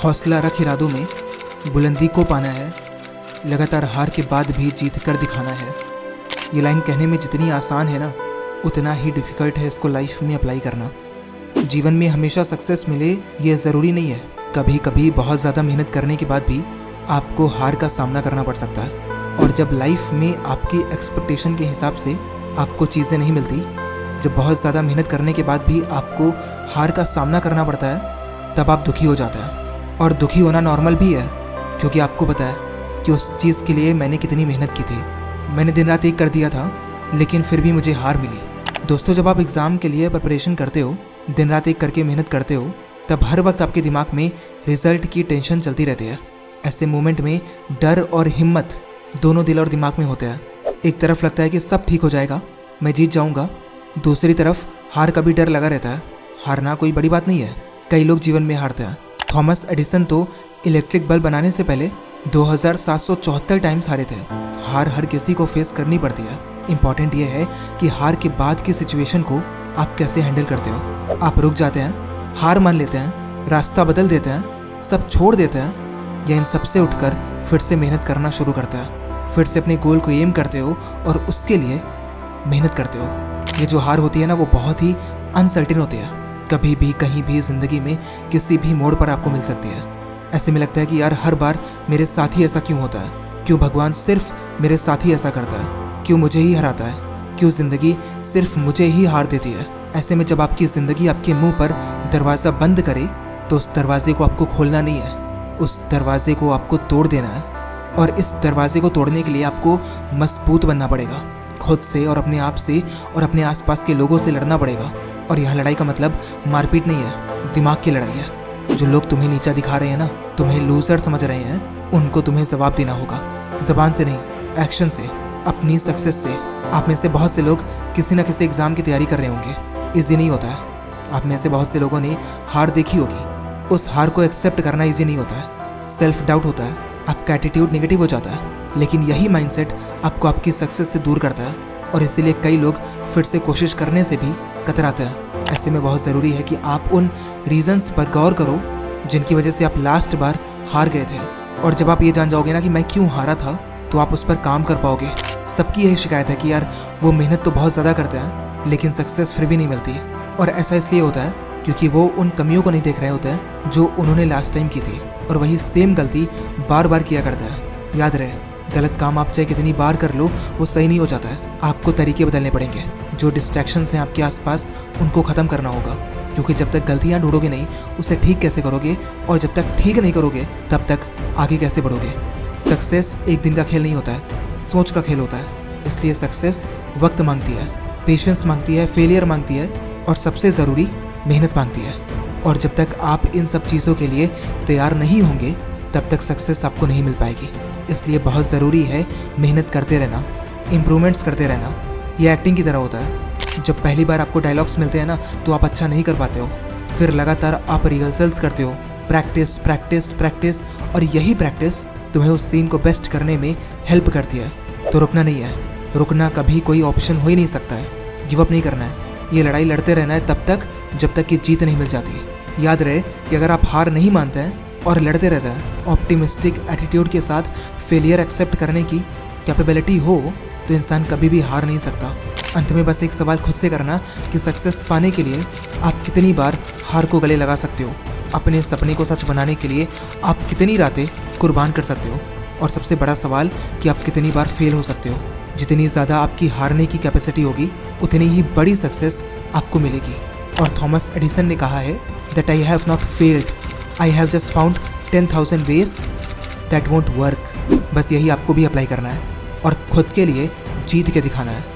हौसला रख इरादों में बुलंदी को पाना है, लगातार हार के बाद भी जीत कर दिखाना है। ये लाइन कहने में जितनी आसान है ना, उतना ही डिफ़िकल्ट है इसको लाइफ में अप्लाई करना। जीवन में हमेशा सक्सेस मिले ये ज़रूरी नहीं है। कभी कभी बहुत ज़्यादा मेहनत करने के बाद भी आपको हार का सामना करना पड़ सकता है। और जब लाइफ में आपकी एक्सपेक्टेशन के हिसाब से आपको चीज़ें नहीं मिलती, जब बहुत ज़्यादा मेहनत करने के बाद भी आपको हार का सामना करना पड़ता है, तब आप दुखी हो जाता है। और दुखी होना नॉर्मल भी है, क्योंकि आपको पता है कि उस चीज़ के लिए मैंने कितनी मेहनत की थी। मैंने दिन रात एक कर दिया था, लेकिन फिर भी मुझे हार मिली। दोस्तों, जब आप एग्ज़ाम के लिए प्रिपरेशन करते हो, दिन रात एक करके मेहनत करते हो, तब हर वक्त आपके दिमाग में रिज़ल्ट की टेंशन चलती रहती है। ऐसे मोमेंट में डर और हिम्मत दोनों दिल और दिमाग में होते हैं। एक तरफ लगता है कि सब ठीक हो जाएगा, मैं जीत जाऊंगा, दूसरी तरफ हार का भी डर लगा रहता है। हारना कोई बड़ी बात नहीं है, कई लोग जीवन में हारते हैं। थॉमस एडिसन तो इलेक्ट्रिक बल्ब बनाने से पहले 2774 टाइम्स हारे थे। हार हर किसी को फेस करनी पड़ती है। इम्पॉर्टेंट ये है कि हार के बाद की सिचुएशन को आप कैसे हैंडल करते हो। आप रुक जाते हैं, हार मान लेते हैं, रास्ता बदल देते हैं, सब छोड़ देते हैं, या इन सबसे उठकर फिर से मेहनत करना शुरू करते हैं। फिर से अपने गोल को एम करते हो और उसके लिए मेहनत करते हो। ये जो हार होती है ना, वो बहुत ही अनसर्टेन होती है। कभी भी कहीं भी ज़िंदगी में किसी भी मोड़ पर आपको मिल सकती है। ऐसे में लगता है कि यार हर बार मेरे साथ ही ऐसा क्यों होता है, क्यों भगवान सिर्फ मेरे साथ ही ऐसा करता है, क्यों मुझे ही हराता है, क्यों ज़िंदगी सिर्फ मुझे ही हार देती है। ऐसे में जब आपकी ज़िंदगी आपके मुंह पर दरवाज़ा बंद करे, तो उस दरवाजे को आपको खोलना नहीं है, उस दरवाजे को आपको तोड़ देना है। और इस दरवाजे को तोड़ने के लिए आपको मजबूत बनना पड़ेगा। खुद से और अपने आप से और अपने आसपास के लोगों से लड़ना पड़ेगा। और यह लड़ाई का मतलब मारपीट नहीं है, दिमाग की लड़ाई है। जो लोग तुम्हें नीचा दिखा रहे हैं ना, तुम्हें लूजर समझ रहे हैं, उनको तुम्हें जवाब देना होगा। ज़बान से नहीं, एक्शन से, अपनी सक्सेस से। आप में से बहुत से लोग किसी न किसी एग्ज़ाम की तैयारी कर रहे होंगे। ईजी नहीं होता है। आप में से बहुत से लोगों ने हार देखी होगी। उस हार को एक्सेप्ट करना ईजी नहीं होता है। सेल्फ डाउट होता है, आपका एटीट्यूड नेगेटिव हो जाता है। लेकिन यही माइंडसेट आपको आपकी सक्सेस से दूर करता है। और इसीलिए कई लोग फिर से कोशिश करने से भी कतराते हैं। ऐसे में बहुत ज़रूरी है कि आप उन रीजंस पर गौर करो जिनकी वजह से आप लास्ट बार हार गए थे। और जब आप ये जान जाओगे ना कि मैं क्यों हारा था, तो आप उस पर काम कर पाओगे। सबकी यही शिकायत है कि यार वो मेहनत तो बहुत ज़्यादा करते हैं, लेकिन सक्सेस फिर भी नहीं मिलती। और ऐसा इसलिए होता है क्योंकि वो उन कमियों को नहीं देख रहे होते हैं जो उन्होंने लास्ट टाइम की थी, और वही सेम गलती बार बार किया करता है। याद रहे, गलत काम आप चाहे कितनी बार कर लो, वो सही नहीं हो जाता है। आपको तरीके बदलने पड़ेंगे। जो डिस्ट्रैक्शंस हैं आपके आसपास, उनको ख़त्म करना होगा। क्योंकि जब तक गलतियाँ ढूंढोगे नहीं, उसे ठीक कैसे करोगे, और जब तक ठीक नहीं करोगे, तब तक आगे कैसे बढ़ोगे। सक्सेस एक दिन का खेल नहीं होता है, सोच का खेल होता है। इसलिए सक्सेस वक्त मांगती है, पेशेंस मांगती है, फेलियर मांगती है, और सबसे ज़रूरी मेहनत मांगती है। और जब तक आप इन सब चीज़ों के लिए तैयार नहीं होंगे, तब तक सक्सेस आपको नहीं मिल पाएगी। इसलिए बहुत ज़रूरी है मेहनत करते रहना, इम्प्रूवमेंट्स करते रहना। यह एक्टिंग की तरह होता है। जब पहली बार आपको डायलॉग्स मिलते हैं ना, तो आप अच्छा नहीं कर पाते हो। फिर लगातार आप रिहर्सल्स करते हो, प्रैक्टिस प्रैक्टिस प्रैक्टिस, और यही प्रैक्टिस तुम्हें उस सीन को बेस्ट करने में हेल्प करती है। तो रुकना नहीं है, रुकना कभी कोई ऑप्शन हो ही नहीं सकता है। गिव अप नहीं करना है, ये लड़ाई लड़ते रहना है तब तक जब तक कि जीत नहीं मिल जाती। याद रहे कि अगर आप हार नहीं मानते हैं और लड़ते रहते हैं, ऑप्टिमिस्टिक एटीट्यूड के साथ फेलियर एक्सेप्ट करने की कैपेबिलिटी हो, तो इंसान कभी भी हार नहीं सकता। अंत में बस एक सवाल खुद से करना कि सक्सेस पाने के लिए आप कितनी बार हार को गले लगा सकते हो। अपने सपने को सच बनाने के लिए आप कितनी रातें कुर्बान कर सकते हो। और सबसे बड़ा सवाल कि आप कितनी बार फेल हो सकते हो। जितनी ज़्यादा आपकी हारने की कैपेसिटी होगी, उतनी ही बड़ी सक्सेस आपको मिलेगी। और थॉमस एडिसन ने कहा है that I have not failed, I have just found 10,000 ways that won't work. बस यही आपको भी अप्लाई करना है और खुद के लिए जीत के दिखाना है।